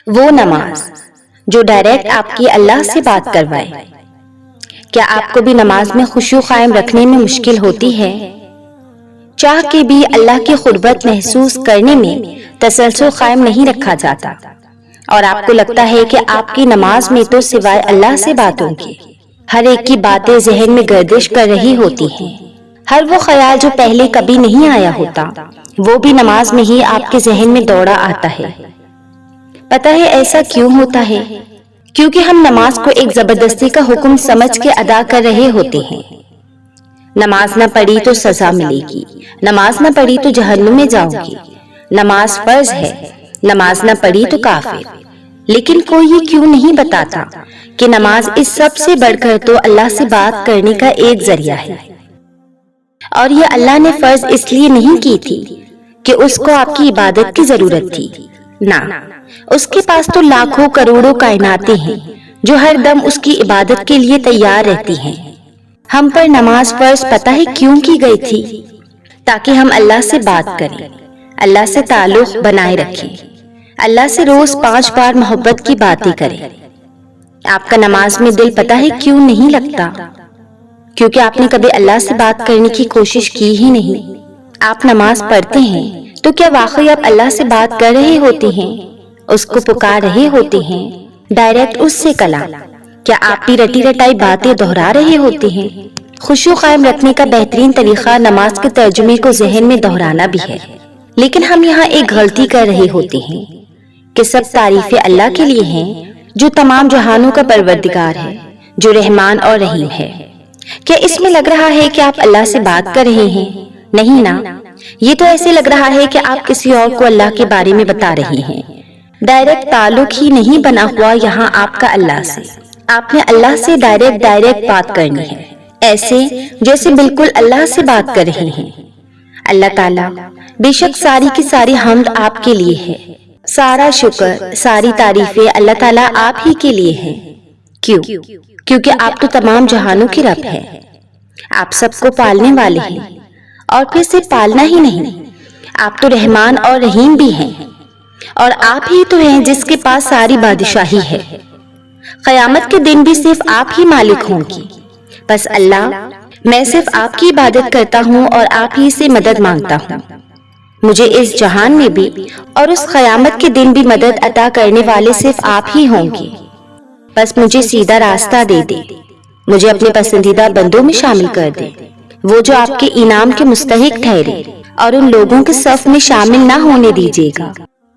وہ نماز جو ڈائریکٹ آپ کی اللہ سے بات کروائے۔ کیا آپ کو بھی نماز میں خشوع قائم رکھنے میں مشکل ہوتی ہے؟ چاہ کے بھی اللہ کی قربت محسوس کرنے میں تسلسل قائم نہیں رکھا جاتا، اور آپ کو لگتا ہے کہ آپ کی نماز میں تو سوائے اللہ سے باتوں کے ہر ایک کی باتیں ذہن میں گردش کر رہی ہوتی ہیں۔ ہر وہ خیال جو پہلے کبھی نہیں آیا ہوتا وہ بھی نماز میں ہی آپ کے ذہن میں دوڑا آتا ہے۔ پتہ ہے ایسا کیوں ہوتا ہے؟ کیونکہ ہم نماز کو ایک زبردستی کا حکم سمجھ کے ادا کر رہے ہوتے ہیں۔ نماز نہ پڑھی تو سزا ملے گی، نماز نہ پڑھی تو جہنم میں جاؤ گی، نماز فرض ہے، نماز نہ پڑھی تو کافر۔ لیکن کوئی یہ کیوں نہیں بتاتا کہ نماز اس سب سے بڑھ کر تو اللہ سے بات کرنے کا ایک ذریعہ ہے، اور یہ اللہ نے فرض اس لیے نہیں کی تھی کہ اس کو آپ کی عبادت کی ضرورت تھی، نہ، اس کے پاس تو لاکھوں کروڑوں کائناتیں ہیں جو ہر دم اس کی عبادت کے لیے تیار رہتی ہیں۔ ہم پر نماز فرض پتہ ہے کیوں کی گئی تھی؟ تاکہ ہم اللہ سے بات کریں، اللہ سے تعلق بنائے رکھیں، اللہ سے روز 5 بار محبت کی باتیں کریں۔ آپ کا نماز میں دل پتہ ہے کیوں نہیں لگتا؟ کیونکہ آپ نے کبھی اللہ سے بات کرنے کی کوشش کی ہی نہیں۔ آپ نماز پڑھتے ہیں تو کیا واقعی آپ اللہ سے بات کر رہے ہوتے ہیں، اس کو پکار رہے ہوتے ہیں، ڈائریکٹ اس سے کلام؟ کیا آپ بھی رٹی رٹائی باتیں دہرا رہے ہوتے ہیں؟ خشوع قائم رکھنے کا بہترین طریقہ نماز کے ترجمے کو ذہن میں دہرانا بھی ہے، لیکن ہم یہاں ایک غلطی کر رہے ہوتے ہیں کہ سب تعریفیں اللہ کے لیے ہیں جو تمام جہانوں کا پروردگار ہے، جو رحمان اور رحیم ہے۔ کیا اس میں لگ رہا ہے کہ آپ اللہ سے بات کر رہے ہیں؟ نہیں نا، یہ تو ایسے لگ رہا ہے کہ آپ کسی اور کو اللہ کے بارے میں بتا رہے ہیں۔ ڈائریکٹ تعلق ہی نہیں بنا ہوا یہاں آپ کا اللہ سے۔ آپ نے اللہ سے ڈائریکٹ بات کرنی ہے، ایسے جیسے بالکل اللہ سے بات کر رہے ہیں۔ اللہ تعالیٰ بے شک ساری کی ساری حمد آپ کے لیے ہے، سارا شکر، ساری تعریفیں اللہ تعالیٰ آپ ہی کے لیے ہیں۔ کیوں؟ کیونکہ آپ تو تمام جہانوں کے رب ہیں، آپ سب کو پالنے والے ہیں، اور پھر صرف پالنا ہی نہیں، آپ تو رحمان اور رحیم بھی ہیں، اور آپ ہی تو ہیں جس کے پاس ساری بادشاہی ہے۔ قیامت کے دن بھی صرف آپ ہی مالک ہوں گی۔ بس اللہ، میں صرف آپ کی عبادت کرتا ہوں اور آپ ہی سے مدد مانگتا ہوں۔ مجھے اس جہان میں بھی اور اس قیامت کے دن بھی مدد عطا کرنے والے صرف آپ ہی ہوں گے۔ بس مجھے سیدھا راستہ دے دے، مجھے اپنے پسندیدہ بندوں میں شامل کر دے، وہ جو آپ کے انعام کے مستحق ٹھہرے، اور ان لوگوں کے صف میں شامل نہ ہونے دیجیے گا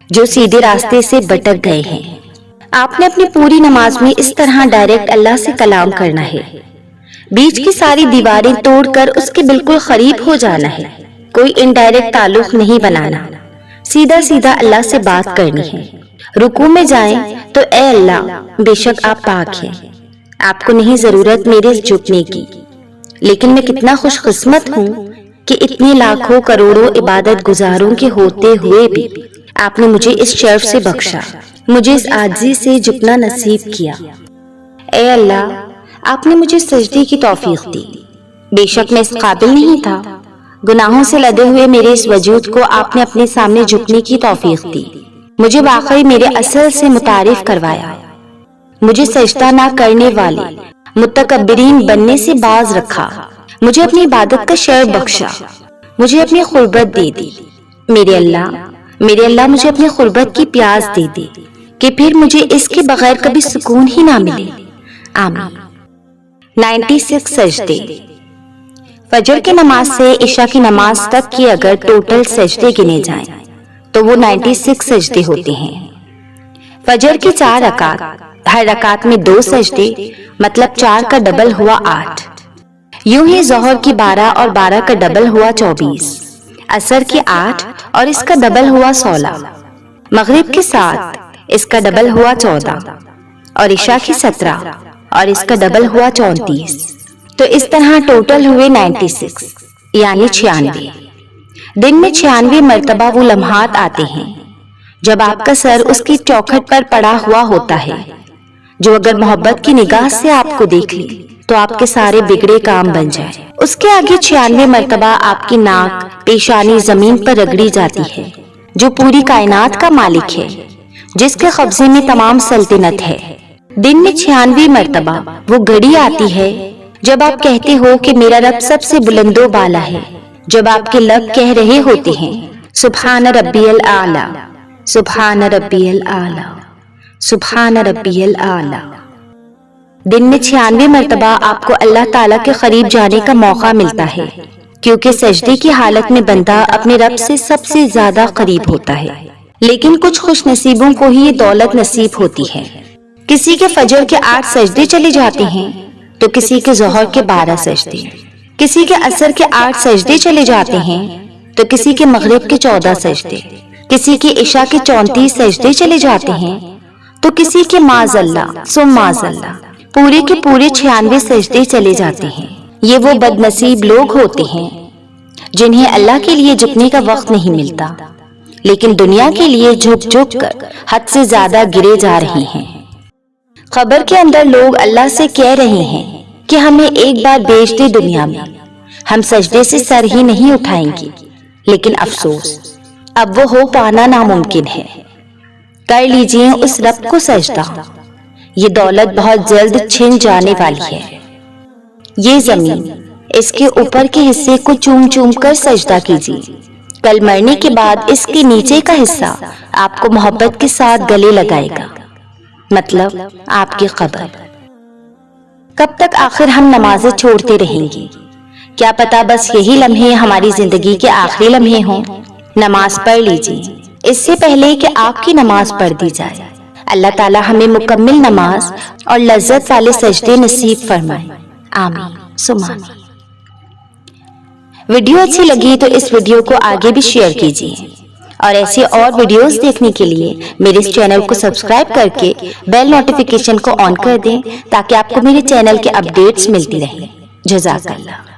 جو سیدھے راستے سے بھٹک گئے ہیں۔ آپ نے اپنی پوری نماز میں اس طرح ڈائریکٹ اللہ سے کلام کرنا ہے، بیچ کی ساری دیواریں توڑ کر اس کے بالکل قریب ہو جانا ہے، کوئی انڈائریکٹ تعلق نہیں بنانا، سیدھا سیدھا اللہ سے بات کرنی ہے۔ رکوع میں جائیں تو اے اللہ، بے شک آپ پاک ہیں، آپ کو نہیں ضرورت میرے جھکنے کی، لیکن میں کتنا خوش قسمت ہوں کہ اتنے لاکھوں کروڑوں عبادت گزاروں کے ہوتے ہوئے بھی آپ نے مجھے اس شرف سے بخشا، مجھے اس عاجزی سے جھکنا نصیب کیا۔ اے اللہ، آپ نے مجھے سجدے کی توفیق دی، بے شک میں اس قابل نہیں تھا، گناہوں سے لدے ہوئے میرے اس وجود کو آپ نے اپنے سامنے جھکنے کی توفیق دی، مجھے واقعی میرے اصل سے متعارف کروایا، مجھے سجدہ نہ کرنے والے متکبرین بننے سے باز رکھا، مجھے اپنی عبادت کا شرف بخشا، مجھے اپنی قربت دے دی۔ میرے اللہ مجھے اپنی قربت کی پیاس دے دے کہ پھر مجھے اس کے بغیر کبھی سکون ہی نہ ملے، آمین۔ 96 سجدے۔ فجر کی نماز سے عشاء کی نماز تک کی اگر ٹوٹل سجدے گنے جائیں تو وہ 96 سجدے ہوتے ہیں۔ فجر کی 4 رکعت، ہر رکعت میں 2 سجدے، مطلب 4 کا ڈبل ہوا 8۔ یوں ہی ظہر کی 12 اور 12 کا ڈبل ہوا 24، عصر کی 8 اور اس کا ڈبل ہوا 16، مغرب کی 7 اس کا ڈبل ہوا 14، اور عشاء کی 17 اور اس کا ڈبل ہوا 34۔ تو اس طرح ٹوٹل ہوئے 96 یعنی 96۔ دن میں 96 مرتبہ وہ لمحات آتے ہیں جب آپ کا سر اس کی چوکھٹ پر پڑا ہوا ہوتا ہے، جو اگر محبت کی نگاہ سے آپ کو دیکھ لے تو آپ کے سارے بگڑے کام بن جائے۔ اس کے آگے 96 مرتبہ آپ کی ناک پیشانی زمین پر رگڑی جاتی ہے، جو پوری کائنات کا مالک ہے، جس کے قبضے میں تمام سلطنت ہے۔ دن میں 96 مرتبہ وہ گھڑی آتی ہے جب آپ کہتے ہو کہ میرا رب سب سے بلند و بالا ہے، جب آپ کے لب کہہ رہے ہوتے ہیں سبحان ربی الاعلی، سبحان ربی الاعلی، سبحان ربی الاعلی۔ دن میں 96 مرتبہ آپ کو اللہ تعالیٰ کے قریب جانے کا موقع ملتا ہے، کیونکہ سجدے کی حالت میں بندہ اپنے رب سے سب سے زیادہ قریب ہوتا ہے۔ لیکن کچھ خوش نصیبوں کو ہی یہ دولت نصیب ہوتی ہے۔ کسی کے فجر کے 8 سجدے چلے جاتے ہیں تو کسی کے ظہر کے 12 سجدے، کسی کے عصر کے 8 سجدے چلے جاتے ہیں تو کسی کے مغرب کے 14 سجدے، کسی کے عشاء کے 34 سجدے چلے جاتے ہیں تو کسی کے معاذ اللہ ثم معاذ اللہ پورے کے پورے 96 سجدے چلے جاتے ہیں۔ یہ وہ بد نصیب لوگ ہوتے ہیں جنہیں اللہ کے لیے جھکنے کا وقت نہیں ملتا، لیکن دنیا کے لیے جھک جھک کر حد سے زیادہ گرے جا رہے ہیں۔ قبر کے اندر لوگ اللہ سے کہہ رہے ہیں کہ ہمیں ایک بار بھیج دے دنیا میں، ہم سجدے سے سر ہی نہیں اٹھائیں گے، لیکن افسوس اب وہ ہو پانا ناممکن ہے۔ کر لیجئے اس رب کو سجدہ، یہ دولت بہت جلد چھن جانے والی ہے۔ یہ زمین، اس کے اوپر کے حصے کو چوم چوم کر سجدہ کیجیے، کل مرنے کے بعد اس کے نیچے کا حصہ آپ کو محبت کے ساتھ گلے لگائے گا، مطلب آپ کی قبر۔ کب تک آخر ہم نمازیں چھوڑتے رہیں گے؟ کیا پتا بس یہی لمحے ہماری زندگی کے آخری لمحے ہوں؟ نماز پڑھ لیجیے اس سے پہلے کہ آپ کی نماز پڑھ دی جائے۔ اللہ تعالی ہمیں مکمل نماز اور لذت والے سجدے نصیب فرمائے، آمین ثم آمین۔ ویڈیو اچھی لگی تو اس ویڈیو کو آگے بھی شیئر کیجیے، اور ایسی اور ویڈیوز دیکھنے کے لیے میرے اس چینل کو سبسکرائب کر کے بیل نوٹیفیکیشن کو آن کر دیں تاکہ آپ کو میرے چینل کے اپڈیٹس ملتی رہیں۔ جزاک اللہ۔